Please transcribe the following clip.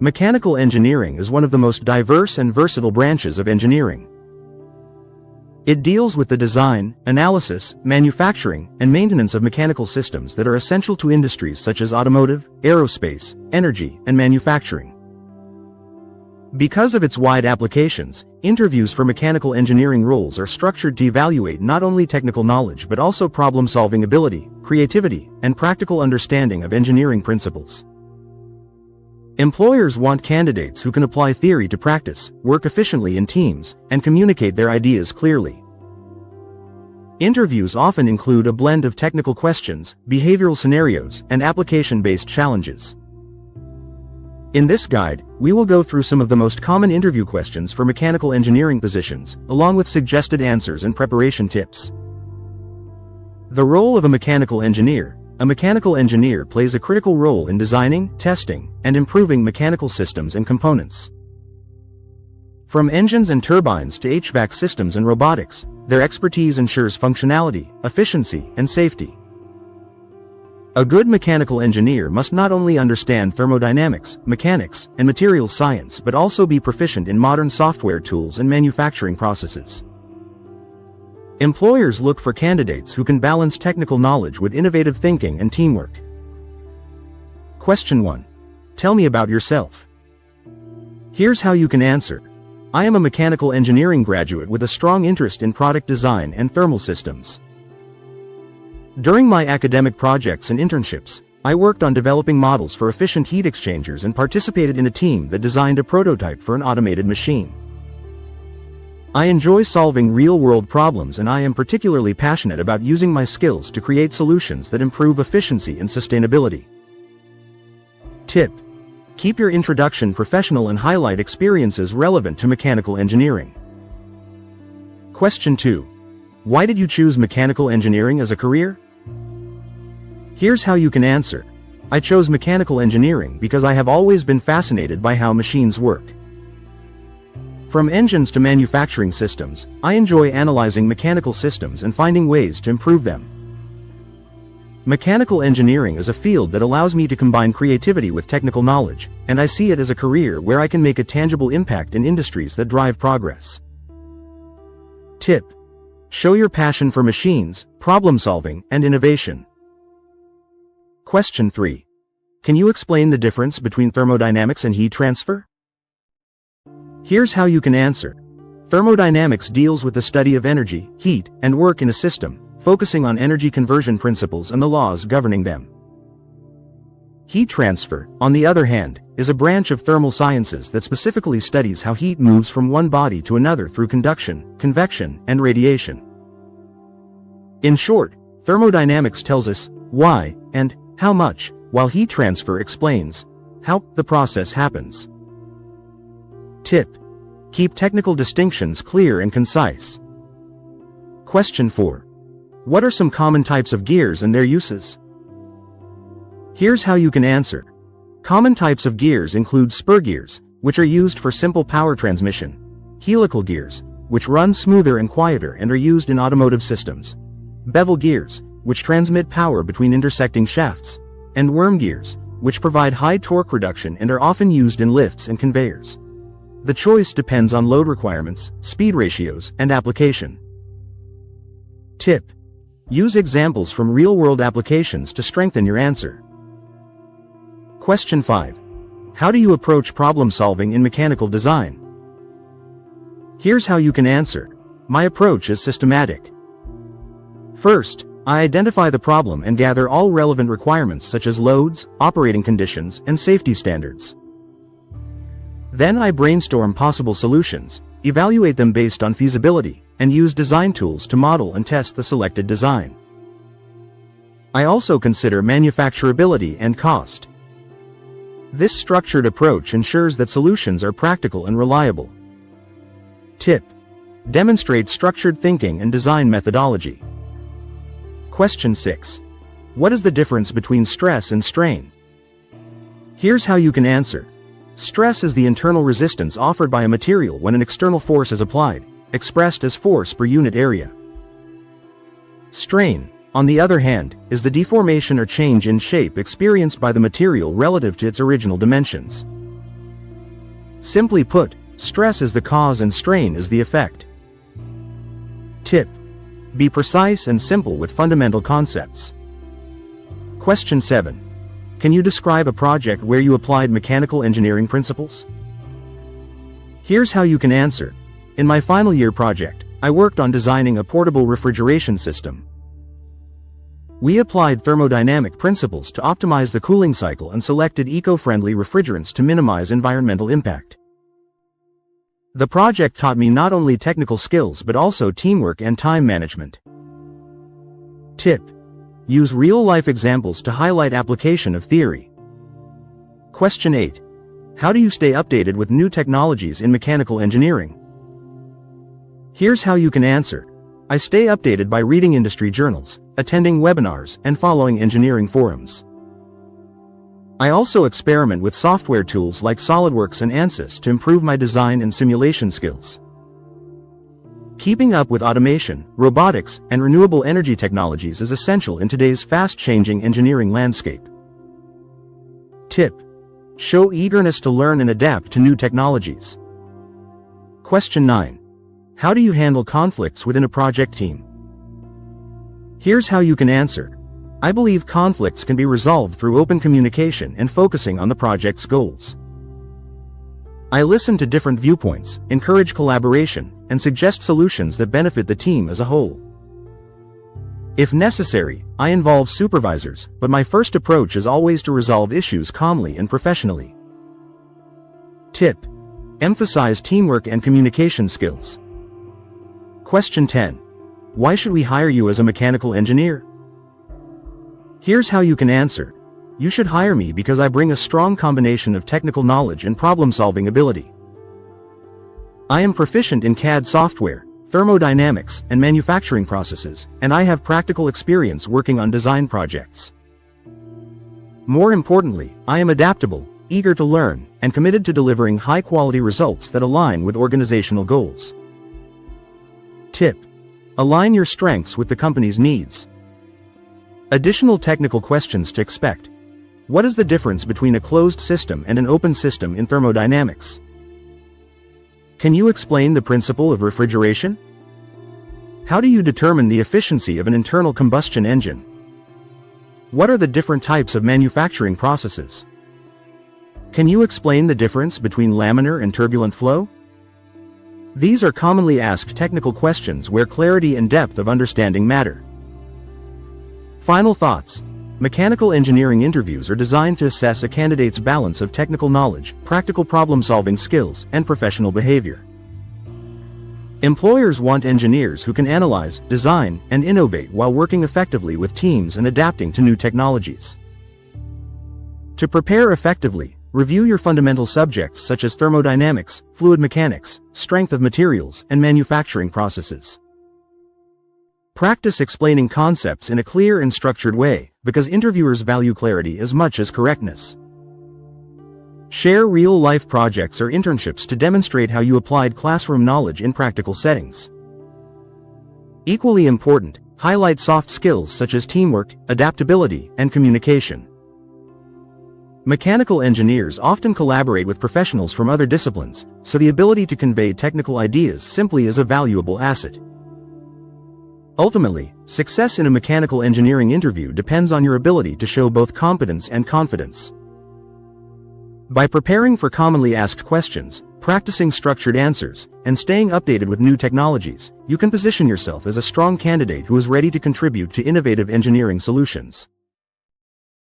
Mechanical engineering is one of the most diverse and versatile branches of engineering. It deals with the design, analysis, manufacturing, and maintenance of mechanical systems that are essential to industries such as automotive, aerospace, energy, and manufacturing. Because of its wide applications, interviews for mechanical engineering roles are structured to evaluate not only technical knowledge but also problem-solving ability, creativity, and practical understanding of engineering principles. Employers want candidates who can apply theory to practice, work efficiently in teams, and communicate their ideas clearly. Interviews often include a blend of technical questions, behavioral scenarios, and application-based challenges. In this guide, we will go through some of the most common interview questions for mechanical engineering positions, along with suggested answers and preparation tips. The role of a mechanical engineer. A mechanical engineer plays a critical role in designing, testing, and improving mechanical systems and components. From engines and turbines to HVAC systems and robotics, their expertise ensures functionality, efficiency, and safety. A good mechanical engineer must not only understand thermodynamics, mechanics, and materials science but also be proficient in modern software tools and manufacturing processes. Employers look for candidates who can balance technical knowledge with innovative thinking and teamwork. Question 1. Tell me about yourself. Here's how you can answer. I am a mechanical engineering graduate with a strong interest in product design and thermal systems. During my academic projects and internships, I worked on developing models for efficient heat exchangers and participated in a team that designed a prototype for an automated machine. I enjoy solving real-world problems, and I am particularly passionate about using my skills to create solutions that improve efficiency and sustainability. Tip: keep your introduction professional and highlight experiences relevant to mechanical engineering. Question 2. Why did you choose mechanical engineering as a career? Here's how you can answer. I chose mechanical engineering because I have always been fascinated by how machines work. From engines to manufacturing systems, I enjoy analyzing mechanical systems and finding ways to improve them. Mechanical engineering is a field that allows me to combine creativity with technical knowledge, and I see it as a career where I can make a tangible impact in industries that drive progress. Tip: show your passion for machines, problem-solving, and innovation. Question 3. Can you explain the difference between thermodynamics and heat transfer? Here's how you can answer. Thermodynamics deals with the study of energy, heat, and work in a system, focusing on energy conversion principles and the laws governing them. Heat transfer, on the other hand, is a branch of thermal sciences that specifically studies how heat moves from one body to another through conduction, convection, and radiation. In short, thermodynamics tells us why and how much, while heat transfer explains how the process happens. Tip: keep technical distinctions clear and concise. Question 4. What are some common types of gears and their uses? Here's how you can answer. Common types of gears include spur gears, which are used for simple power transmission, helical gears, which run smoother and quieter and are used in automotive systems, bevel gears, which transmit power between intersecting shafts, and worm gears, which provide high torque reduction and are often used in lifts and conveyors. The choice depends on load requirements, speed ratios, and application. Tip: use examples from real-world applications to strengthen your answer. Question 5. How do you approach problem-solving in mechanical design? Here's how you can answer. My approach is systematic. First, I identify the problem and gather all relevant requirements such as loads, operating conditions, and safety standards. Then I brainstorm possible solutions, evaluate them based on feasibility, and use design tools to model and test the selected design. I also consider manufacturability and cost. This structured approach ensures that solutions are practical and reliable. Tip: demonstrate structured thinking and design methodology. Question 6. What is the difference between stress and strain? Here's how you can answer. Stress is the internal resistance offered by a material when an external force is applied, expressed as force per unit area. Strain, on the other hand, is the deformation or change in shape experienced by the material relative to its original dimensions. Simply put, stress is the cause and strain is the effect. Tip: be precise and simple with fundamental concepts. Question 7. Can you describe a project where you applied mechanical engineering principles? Here's how you can answer. In my final year project, I worked on designing a portable refrigeration system. We applied thermodynamic principles to optimize the cooling cycle and selected eco-friendly refrigerants to minimize environmental impact. The project taught me not only technical skills but also teamwork and time management. Tip: use real-life examples to highlight application of theory. Question 8. How do you stay updated with new technologies in mechanical engineering? Here's how you can answer. I stay updated by reading industry journals, attending webinars, and following engineering forums. I also experiment with software tools like SolidWorks and ANSYS to improve my design and simulation skills. Keeping up with automation, robotics, and renewable energy technologies is essential in today's fast-changing engineering landscape. Tip: show eagerness to learn and adapt to new technologies. Question 9. How do you handle conflicts within a project team? Here's how you can answer. I believe conflicts can be resolved through open communication and focusing on the project's goals. I listen to different viewpoints, encourage collaboration, and suggest solutions that benefit the team as a whole. If necessary, I involve supervisors, but my first approach is always to resolve issues calmly and professionally. Tip: emphasize teamwork and communication skills. Question 10. Why should we hire you as a mechanical engineer? Here's how you can answer. You should hire me because I bring a strong combination of technical knowledge and problem-solving ability. I am proficient in CAD software, thermodynamics, and manufacturing processes, and I have practical experience working on design projects. More importantly, I am adaptable, eager to learn, and committed to delivering high-quality results that align with organizational goals. Tip: align your strengths with the company's needs. Additional technical questions to expect. What is the difference between a closed system and an open system in thermodynamics? Can you explain the principle of refrigeration? How do you determine the efficiency of an internal combustion engine? What are the different types of manufacturing processes? Can you explain the difference between laminar and turbulent flow? These are commonly asked technical questions where clarity and depth of understanding matter. Final thoughts. Mechanical engineering interviews are designed to assess a candidate's balance of technical knowledge, practical problem-solving skills, and professional behavior. Employers want engineers who can analyze, design, and innovate while working effectively with teams and adapting to new technologies. To prepare effectively, review your fundamental subjects such as thermodynamics, fluid mechanics, strength of materials, and manufacturing processes. Practice explaining concepts in a clear and structured way, because interviewers value clarity as much as correctness. Share real-life projects or internships to demonstrate how you applied classroom knowledge in practical settings. Equally important, highlight soft skills such as teamwork, adaptability, and communication. Mechanical engineers often collaborate with professionals from other disciplines, so the ability to convey technical ideas simply is a valuable asset. Ultimately, success in a mechanical engineering interview depends on your ability to show both competence and confidence. By preparing for commonly asked questions, practicing structured answers, and staying updated with new technologies, you can position yourself as a strong candidate who is ready to contribute to innovative engineering solutions.